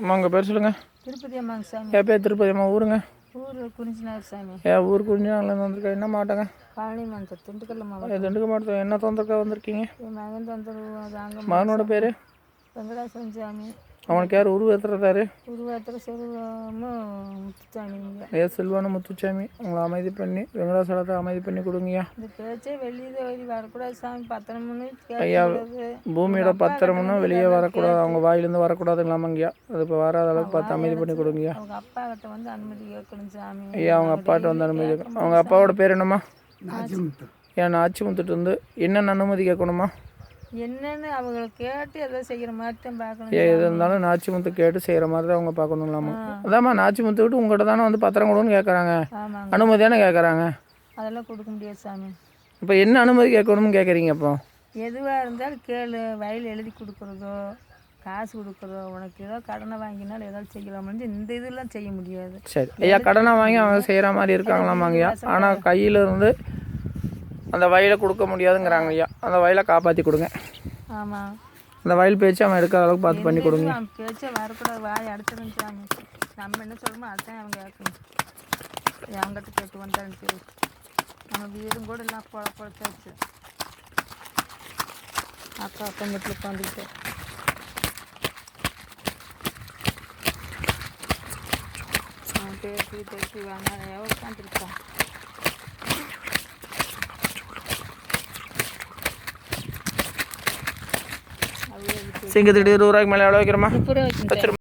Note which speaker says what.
Speaker 1: அம்மா உங்கள் பேர் சொல்லுங்கள்.
Speaker 2: திருப்பதி அம்மாங்க சாமி.
Speaker 1: என் பேர் திருப்பதி அம்மா. ஊருங்க?
Speaker 2: ஊர் குறிஞ்சினார் சாமி.
Speaker 1: ஊர் குறிஞ்சினார்லேருந்து வந்திருக்கேன். என்ன மாவட்டங்க?
Speaker 2: பழனி மாவட்டம், திண்டுக்கல் மாவட்டம்.
Speaker 1: திண்டுக்கல் மாவட்டம். என்ன தொந்தரக்காக வந்திருக்கீங்க?
Speaker 2: என் மகன் தொந்தரவு தாங்க.
Speaker 1: மகனோட பேர்?
Speaker 2: வெங்கடாசன் சாமி.
Speaker 1: அவனுக்கு யார் உருவேற்றுறாரு?
Speaker 2: உருவாத்திர செல்வமும் முத்துச்சாமிங்க.
Speaker 1: செல்வானு முத்துச்சாமி உங்களை அமைதி பண்ணி வெங்கடாசலத்தை அமைதி பண்ணி கொடுங்கய்யா.
Speaker 2: இந்த பேச்சே வெளியே வரக்கூடாது சாமி. பத்திரம்னு
Speaker 1: ஐயா, பூமியோட பத்திரம்னு வெளியே வரக்கூடாது, அவங்க வாயிலேருந்து வரக்கூடாதுங்களாமாங்கய்யா. அது இப்போ வராத அளவுக்கு பார்த்து அமைதி பண்ணி கொடுங்கய்யா.
Speaker 2: அவங்க அப்பா கிட்ட வந்து அனுமதி கேட்கணும் சாமி.
Speaker 1: ஐயா, அவங்க அப்பாட்ட வந்து அனுமதி கேட்கணும். அவங்க அப்பாவோட பேர் என்னம்மா? ஏன் நாச்சிமுத்துட்டு வந்து என்னென்ன அனுமதி கேட்கணுமா?
Speaker 2: என்னன்னு அவங்களை கேட்டு எதாவது செய்கிற மாதிரி தான் பார்க்கணும்.
Speaker 1: எது இருந்தாலும் நாச்சிமுத்து கேட்டு செய்கிற மாதிரி தான் அவங்க பார்க்கணுங்களாமா. அதாம்மா, நாச்சிமுத்து விட்டு உங்கள்கிட்ட தானே வந்து பத்திரம் கொடுன்னு கேட்குறாங்க, அனுமதி தானே கேட்குறாங்க.
Speaker 2: அதெல்லாம் கொடுக்க முடியாது சாமி.
Speaker 1: இப்போ என்ன அனுமதி கேட்கணும்னு கேட்குறீங்க? அப்போ
Speaker 2: எதுவாக இருந்தாலும் கேளு. வயல் எழுதி கொடுக்குறதோ காசு கொடுக்குறதோ, உனக்கு ஏதோ கடனை வாங்கினாலும் ஏதாவது செய்யலாமான்னு இந்த இதெல்லாம் செய்ய முடியாது.
Speaker 1: சரி ஐயா, கடனை வாங்கி அவங்க செய்கிற மாதிரி இருக்காங்களாமாங்கய்யா. ஆனால் கையிலேருந்து அந்த வயலை கொடுக்க முடியாதுங்கிறாங்க ஐயா. அந்த வயலை காப்பாற்றி கொடுங்க.
Speaker 2: ஆமாம்,
Speaker 1: அந்த வயல் பேச்சு அவன் எடுக்காத அளவுக்கு பார்த்து பண்ணி கொடுங்க.
Speaker 2: பேச்சே வரக்கூடாது, வாய் அடைச்சிடும் சாமி. நம்ம என்ன சொல்லணுமோ அதுதான் அவங்க கேட்கணும். அவங்ககிட்ட கேட்டு வந்தான்னு நம்ம வீடும் கூட எல்லாம் பொழைச்சாச்சு. அக்கா வீட்டில் உட்காந்துக்கிட்டு பேசி வாங்க உட்காந்துருக்கோம்.
Speaker 1: சிங்கத்துக்கிட்ட 20 ரூபாய்க்கு மேலே எவ்வளோ வைக்கிறோமா?
Speaker 2: 30 ரூபா வச்சுருக்கேன்.